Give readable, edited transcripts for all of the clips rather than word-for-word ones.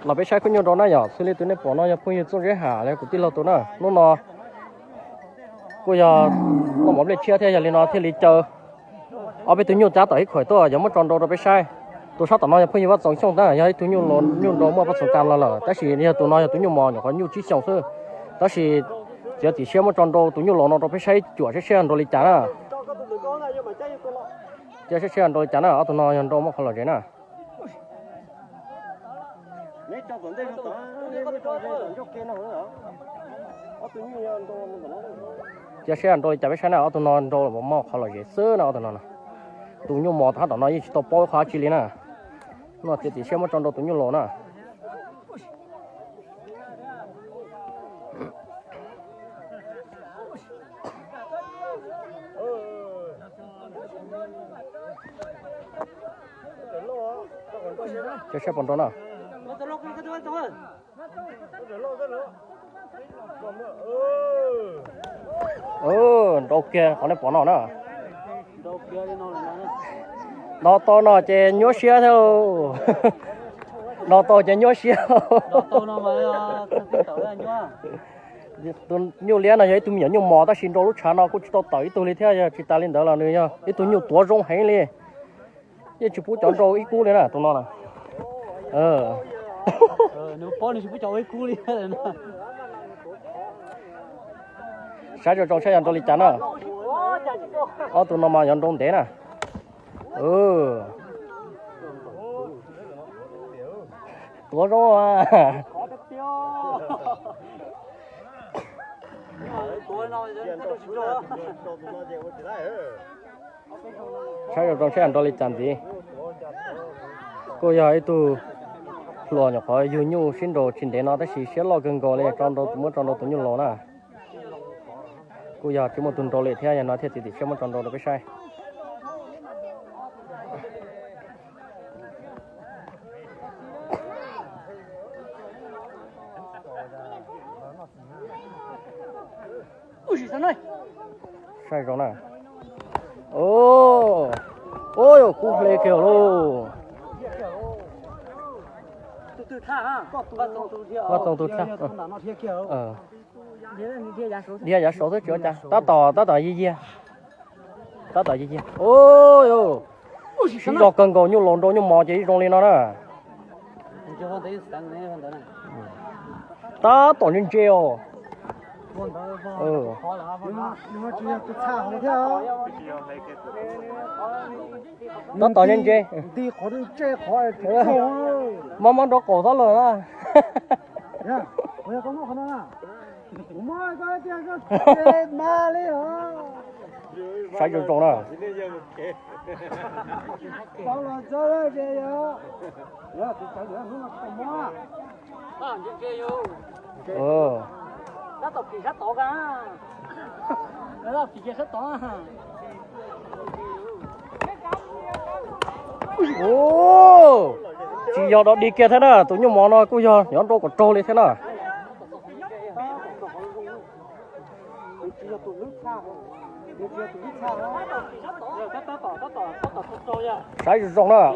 là bé sai có nhiều đó này nhở xử lý tụi này bỏ nó phun như trong rễ hà này của tí lâu tụi nó cô giờ nó mỏng lên chia theo giờ lên nó theo lý chờ ở bên tụi nhiều giá tới khỏi tôi giống một tròn đồ đó bé sai tụi sao tụi nó phun như vắt giống xong ta giờ tụi nhiều lon nhiều đồ mà vắt sống cam là ta chỉ như tụi nó tụi nhiều mò nhỏ có nhiều chỉ xong thôi ta chỉ giờ chỉ xem một tròn đồ tụi nhiều lon nó bé sai chuột sẽ xem đồ lý trả à giờ sẽ xem đồ trả à tụi nó nhận đồ mà không là gì nè giờ sẽ ăn đồ chả biết sao nào tụi nó đồ là một món không là gì sữa nào tụi nó tụi nhau mò thằng tụi nó như tao bao khá chi liền nè nó chỉ xem một trong đồ tụi nhau lò nè giờ sẽ bọn đó nè đồ kia còn này bỏ nó nè nó to nó chỉ nhớ xe thôi nó to chỉ nhớ xe tôi nhiều lẽ là vậy tôi nhiều mò ta xin đồ lúc sáng nó cũng cho tới tôi lấy theo chỉ ta lên đó là nữa nha cái tôi nhiều tua rong hay liền cái chụp bút chọn đồ ít cũ đấy nè tôi nói là nếu bỏ thì chụp bút chọn ít cũ đi sáng giờ trong xe ăn tôi lấy chán à tôi nó mà nhận đông thế nè tua rong à sáng giờ trong xe ăn tôi lấy chán gì cô giờ ấy tôi lo nhỏ khỏi yêu nhau xin đồ xin để nó tới xí xé lo gần gò lên trong đồ muốn trong đồ tụi nhau lo nè cô giờ chỉ một tuần đồ lệ theo nhà nó theo thì xé một trong đồ được cái sai sai rồi nè ôi cú lê kêu luôn bắt tông tôi tha đi giá số tới chỗ cha ta tỏ gì ôi xin đọc cần cầu nhiêu lon đồ nhiêu mò chỉ trong lên nó nè ta tỏ nên treo nó tỏ nhân chơi đi khỏi đi chơi khỏi mong đó cổ đó rồi đó bây giờ có nó không à mà cái chơi mà đi hả sai rồi rồi nè bao lần chơi chơi giờ ya thì chơi nữa nó không mà chơi vô nó tập kỳ sát tổ cả nó kỳ sát tổ chị giờ đó đi kia thế nào tụi nhau món nó cũng giờ nhóm đâu còn trâu lên thế nào sai rồi nè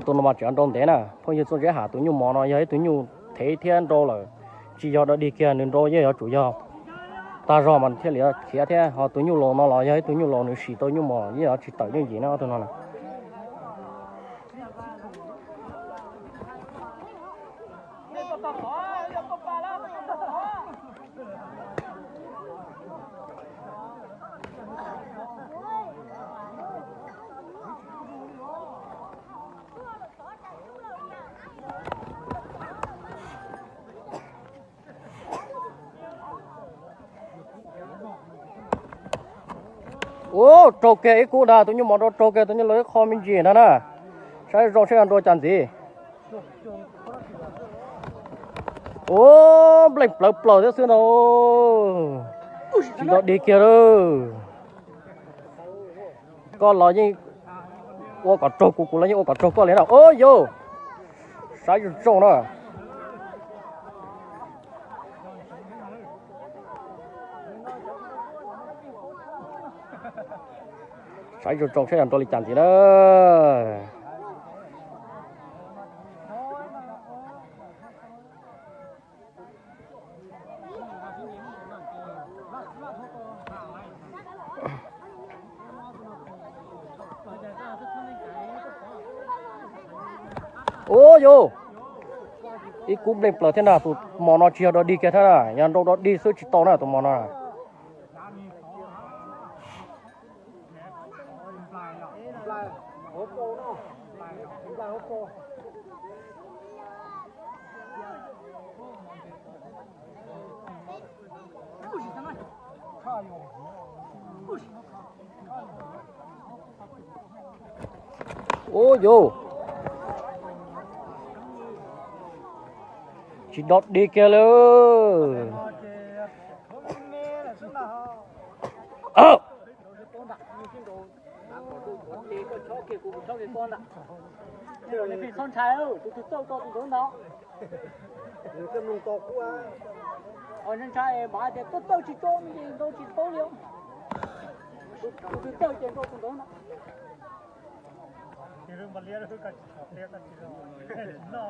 tụi nó mà chọn đông thế nè phong như tôi sẽ hạ tụi nhau món nó vậy tụi nhau thấy thiên đô là chỉ giờ đó đi kia nên đô với chủ yếu ta rõ mà thế liệu kia thế họ tụi nhau lò nó là vậy tụi nhau lò nó xì tụi nhau mò với họ chỉ tự như gì nó tụi nó nè trâu kê cú đà tụi nhau mò trâu kê tụi nhau lấy kho mình gì đó nè sai rong sai ăn đồ chán gì ô bling plơ plơ thế xưa đâu chỉ đó đi kia đâu con lo như ô cả trâu cụ là như ô cả trâu con lấy nào ôi yo sai rồi trâu đó sai rồi trâu sai ăn đồ đi chán gì đó ô yo ít cúp lên plơ thế nào tụi mò nó chia đó đi kia thế nào nhà đâu đó đi suốt chỉ to nào tụi mò nó ô yo chỉ đọt đi kia luôn rồi này bị son trái đâu tụi tôi tụi nó Nếu cái lùng to quá ở trên trái bà thì tôi chỉ tôi chỉ tôi liệu tôi chỉ tôi tụi nó Kira Malaysia itu kan dia kan kira. No.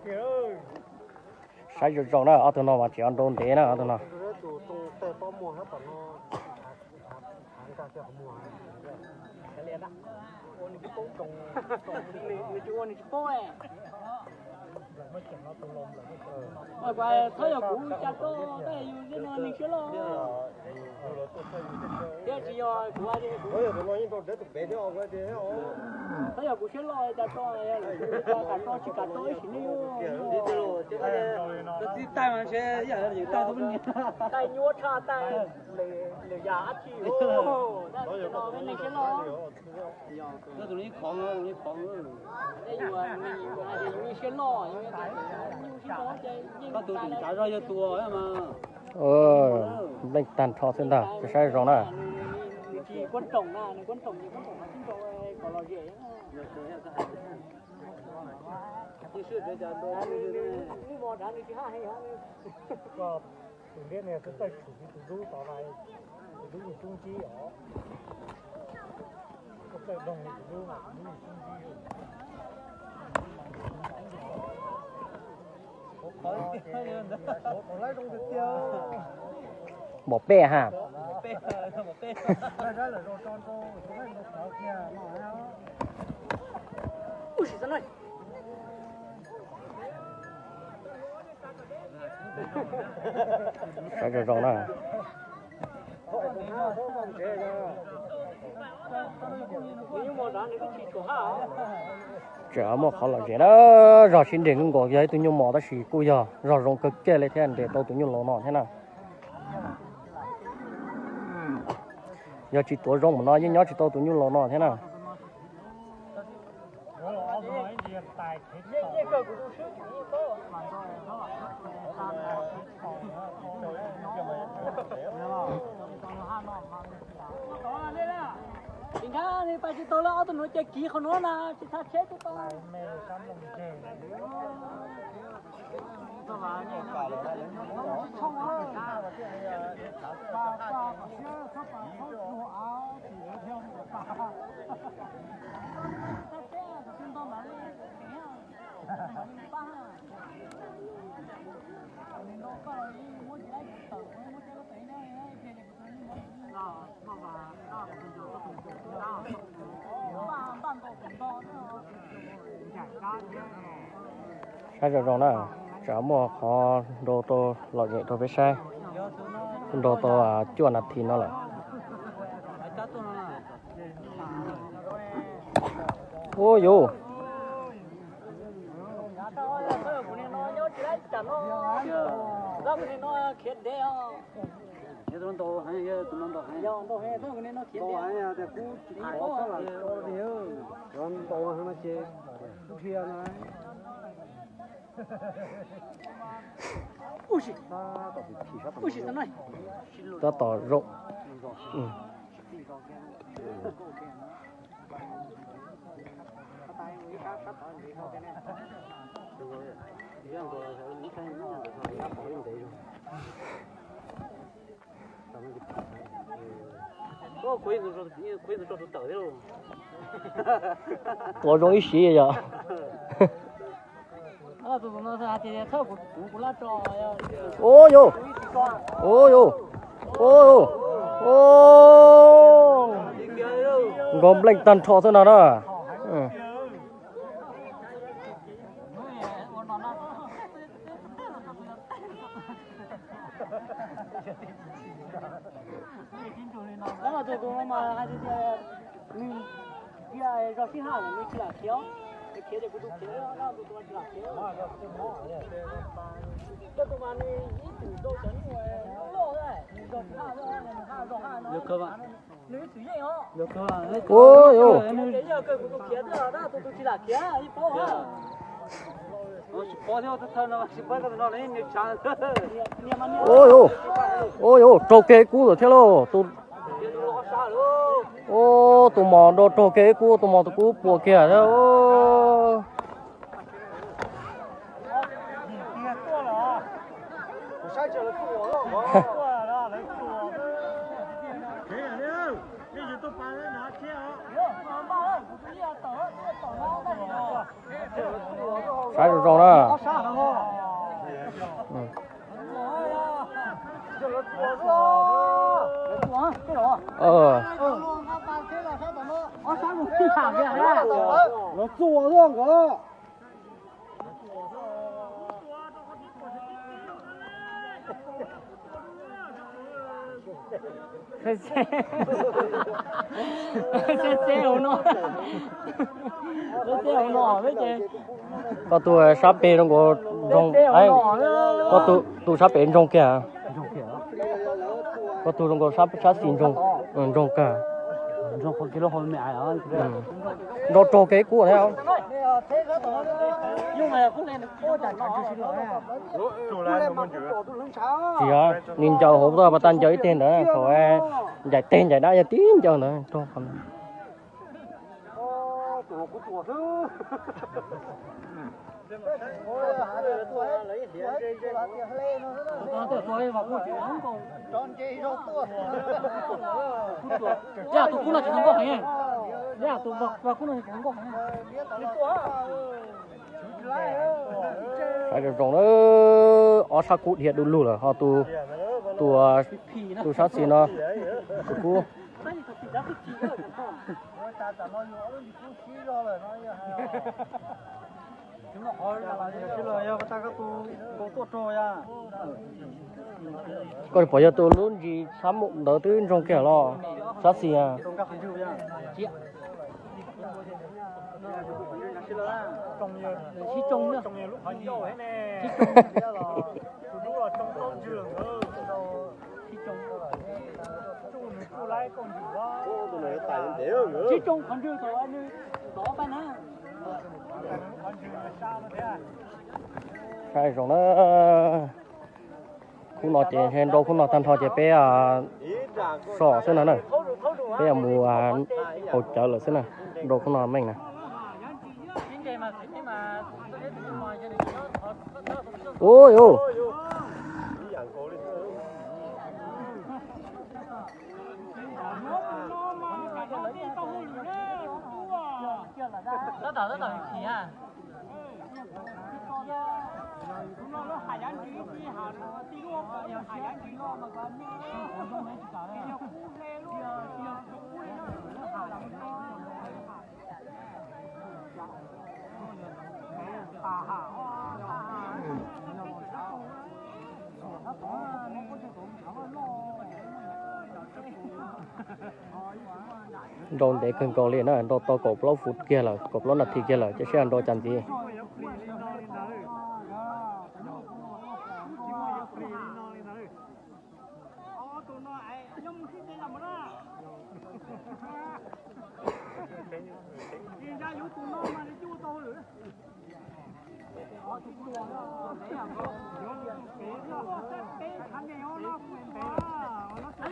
Kira. sai rồi trâu đó ở tụi nó mà chỉ ăn đồn thế nào tụi nó Kira tu tu teh pamua apa no. Angka ke pamua. Kalian tak? Oh ni kita tong ni jual ni cepo Macam apa lom lah. Mà bài thấy là cũng chặt có cái yêu cái nó này kia lo. Cái gì rồi của ai đi? Ôi, tôi nói những đồ để bé đó cái thế ó. Thấy là cũng kia lo chặt có cả to chỉ cả to chỉ nhiều. Đi rồi, cái gì tay mà xe giờ gì tay tôi bên tay nhúa cha tay lười già chi. Nói giờ nó bên này kia lo. Nó tụi nó khó nữa, tụi nó khó nữa. Đây mình kia lo, có tụi mình trả ra cho tua mà lên tàn thọ thế nào cái sai rồi nè chỉ quan trọng là quan trọng gì quan trọng là chúng tôi có lo dễ thì sự để cho tôi đi mò đá đi ha hay ha có tụi biết này cứ tới chủ tụi rú tao này tụi rú trung chi ở có tới đồng tụi rú mà tụi rú trung chi còn lấy trong thực tiêu bỏ bè hả một bê lấy là đồ tròn cô chúng nó đồ thảo kia mà ui sao này sai rồi nè nhưng mà đá này cái chỉ có ha chả mà khó là gì đó rồi xin đến cái gọi vậy tụi nhung mò đó xì cùi giờ rồi rong cực kê lại thế anh để tao tụi nhung lò nọ thế nào giờ chỉ tuổi rong mà nói với nhau chỉ tao tụi nhung lò nọ thế nào Chính ra thì phải chỉ tôi là tôi nói chơi kỹ không nói là chỉ thắt chết tôi sai rồi nè chả mà khó đồ to lọ nhẹ thôi phải sai đồ to chuột là thì nó là ôi yo giờ tụi nó to hay giờ tụi nó to hay giờ to hay thôi cái này nó kiếm to hay à thì cú ai có là to thì rồi to hay nó chơi kia này ui xí ui xí tao nói ta tỏ rộng ừ. Có rong ít xí vậy tụi nó ra thì thâu cũng lá trò ôi yo ôi yo ôi ô gom lên tàn trò thế nào đó ừ. đó mà tụi nó mà hai đứa kia rồi xin hàng người kia là kéo kia để tụi kéo nó tụi nó là kéo tụi nó đi tụi tôi chấn rồi rồi được cơ bạn được cơ bạn ôi yo bây giờ cơ tụi kia đó tụi chỉ là kia đi phố ha phố theo thân nó chỉ bắt nó lấy nhiều chán ôi yo trâu kế cũ rồi theo lo tụi ô tụi mò đồ trâu kế cũ tụi mò tụi cũ bùa kia đó ô sai rồi đó nó chùa luôn cơ xe hồn nó biết chưa có tụi sắp bê trong có trong ấy có tụi sắp bê trong kia có tụi trong có sắp xin trong trong cả trong con kia nó hồi mẹ đó đồ trâu kế cũ này không nhưng mà cũng nên có trả cho xin lỗi chị à nhìn chờ hộp thôi mà tan chơi tiền nữa thôi giải tiền giải đá giải tiền chờ nữa trong phần dạ tụi cũng là chỉ không có hay dạ tụi và cũng là chỉ không có hay phải được rồi nó ở sao cụ hiện đủ lù rồi họ tụi sát xin nó tụi cũ coi bây giờ tôi luôn gì sắm một đỡ tư trong kia lo sát xin à chỉ trông nữa lúc họ nhiều hết nè chỉ trông đúng là trong công trường thôi chỉ trông chung mình lại còn gì quá chỉ trông còn chưa thôi anh đó bên á còn gì là sao mà thế à sai rồi nó cũng nói chuyện hen đâu cũng nói thanh thọ chuyện bé à sọ thế nào nè bé à mùa hỗ trợ là thế nào đâu cũng nói mình nè ôi ô nó tao gì à nó hải án chứ đi hà đi luôn hải án chứ mà còn không mấy cả đấy đồn để cần cầu liền đó đồn to cột lót phút kia là cột lót là thì kia là chứ sẽ ăn đôi chăn gì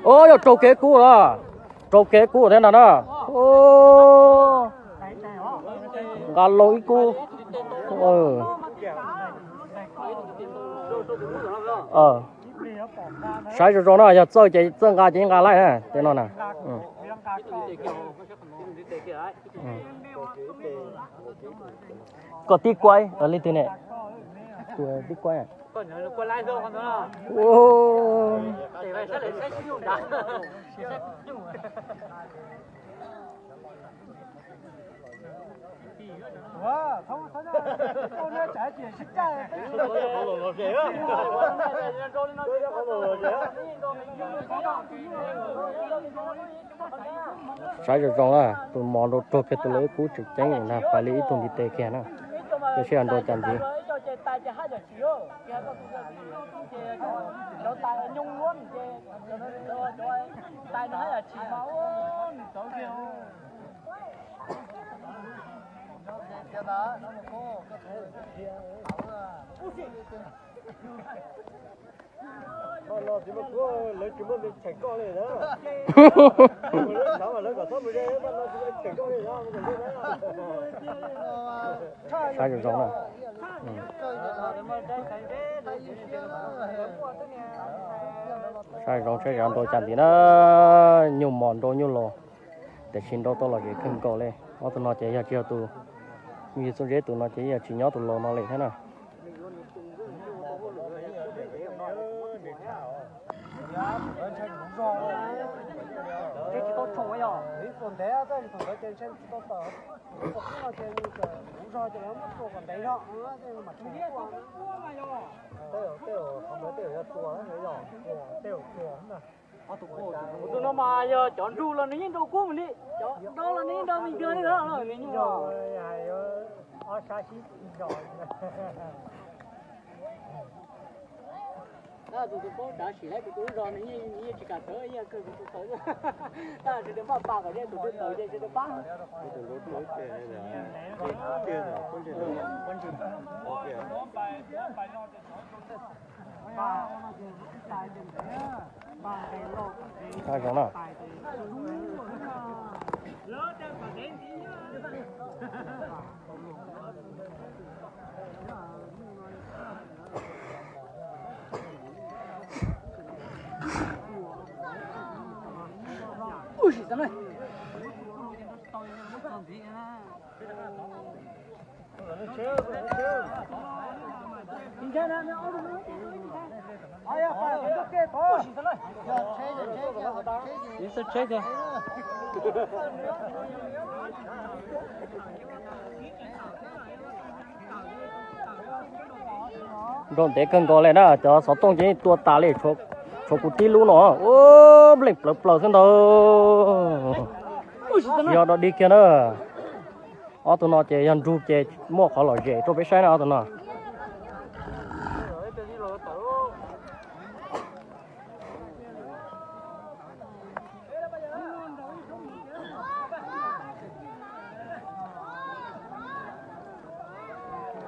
Ôi trâu kế cũ đó, trâu kế cũ thế nào đó, ô, gà lôi cũ, sai rồi nó giờ chơi chỉ chơi gà chỉ gà lại nè, thế nó nè, có tí quay ở lên thế này, tí quay à. Quay lại rồi con đó. Ô. Để lại sẽ chịu đã. Wow, không sao đâu. Con nó chạy chuyện xích ra. Sai rồi rồi à, tụi mòn đồ trộn cái tụi lấy cú trực tránh là phải lấy tụi đi tê kia nữa, cái xe ăn đồ chăn gì. Nó chỉ mà có lấy chúng mình chỉnh con này đó. Cháu mà lấy cả số 10 đấy, nó chỉ chỉnh con này đó, mình được đấy. Sai rồi rồi sai rồi đồ chăn thì nó nhiều mòn đồ nhiều lò, để xin đồ to là cái khinh cầu lên, nó tụi nó chỉ giờ chiều tụi, như số rễ tụi nó chỉ giờ chỉ nhớ tụi lò nó lại thế nào. Cái chỉ có thổi à? Còn thế á, cái thằng trên trên to to. Có cái trên cái cũng rồi thì nó mất còn đấy đó, cái mặt Mình biết có cua mà rồi. Tiêu không có tiêu tua đấy rồi. Tiêu nè. Tụi nó mà giờ chọn ru là nó nhìn đâu cua mình đi. Đó là nhìn đâu mình chơi đó rồi mình Rồi ai xa xí rồi. Đó tụi có đã xỉ lại tụi rồi nó như chỉ cả tới như cái tụi tới. Ta chỉ đem ba cái đây tụi tới đây chỉ đem ba. Tụi lối cái này là tiền rồi, con tiền rồi. Con tiền. Ok. Sai rồi nào. Ui giời ơi. Nhìn thấy nó ai à phải cái kia thôi. Đi sẽ chết rồi. Rồi để cần có lại đó, cho sáu tông chỉ tua ta lại cho cụ tí lú nó, ô, bling plờ cái đó, giờ đó đi kia nữa, ở tụi nó chơi ăn ru chơi mua khó lòi dễ, tôi biết sai nào tụi nó.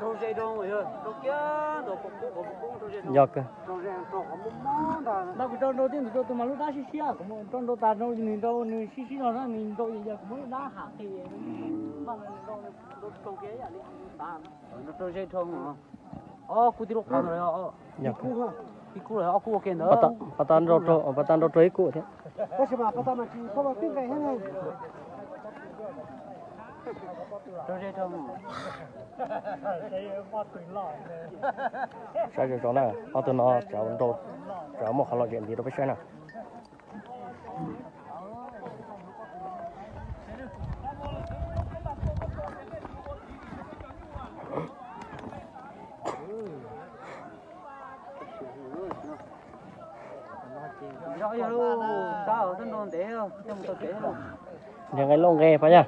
Đồ dây đồ rồi, đồ kia, đồ cục đồ dây đồ. Giờ cơ. Đồ dây đồ có một món đó. Nó cái đồ tiên đồ tụi mà lúc đã xí xí à, cũng đồ ta đồ nhìn đồ xí xí nó nhìn đồ gì giờ cũng đã hạ thì mà đồ kia vậy đi. Đồ dây thông hả? Cụ tí lúc con rồi Giờ cơ. Cụ rồi, cụ kia nữa. Bắt tan rồi trôi cụ thế. Cái gì mà bắt mà chỉ có một tiếng này hết này. Đồ dây thông. Sai rồi rồi nè, ở tụi nó cháu một khó lòi dễ gì tôi biết sai nào. Rõ rồi, sao ở thân đồn thế không? Trong một thế không? Nhà cái lông nghe phải nhá.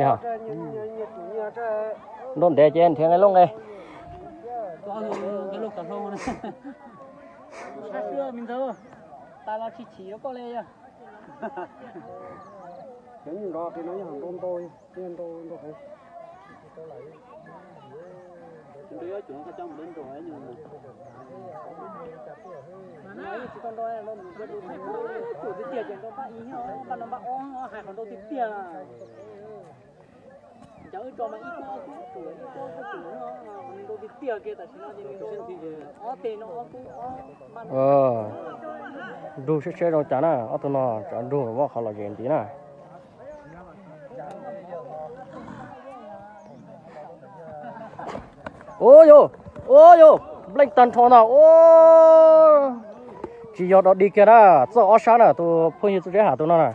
Dạ. Đồn để trên thì cái lông nghe. Có cái lục cảm thông này. Sao xưa mình thơ. Ta là chỉ nó có lê nha. Cái nhìn đó thì nó như hàng tôm tôi, tiền tôi phải. chúng tôi chúng ta trong đến rồi nhưng mà nói chỉ còn đôi nó mình có đủ tuổi cái tiền cho nó ý nó nó ó hai còn đâu tiền tiền cháu cho mà ít có tuổi có tuổi nó mình đâu tiền kia tại sao nó thì ó tiền nó ó đủ sẽ đâu chả nè ở tụi nó chả đủ vào họ là gì tí nè ôi yo bling tan thon nào ô chỉ do đó đi kia đó cho ở sáng nè tôi phun như tôi hả tôi nó nè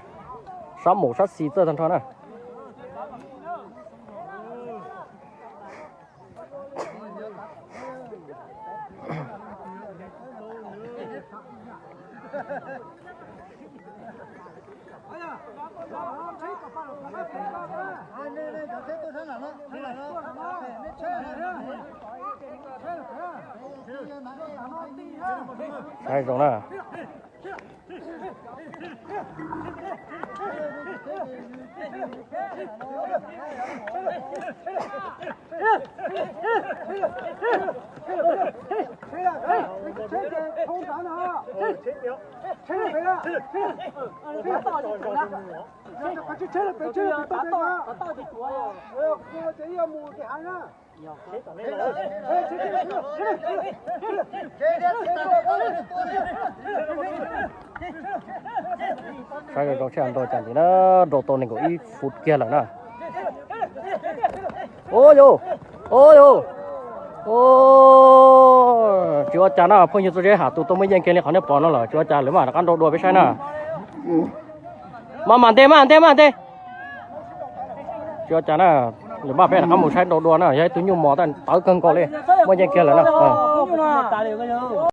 sáng mổ sáng xì cho tan thon nè sai rồi nè sai rồi con xem tôi chẳng thì nó đồ tôn này có ít phút kia là nè ôi yo chúa cha nó phun như tôi hả tôi mới nhận cái này họ nó bỏ nó là chúa cha nếu mà nó ăn đồ đùa với sai nè mà màn tê chúa cha nó nếu mà bé nó ăn một sai đồ đùa nè vậy tôi nhung mò tan tới cân co lên mới nhận kia là nè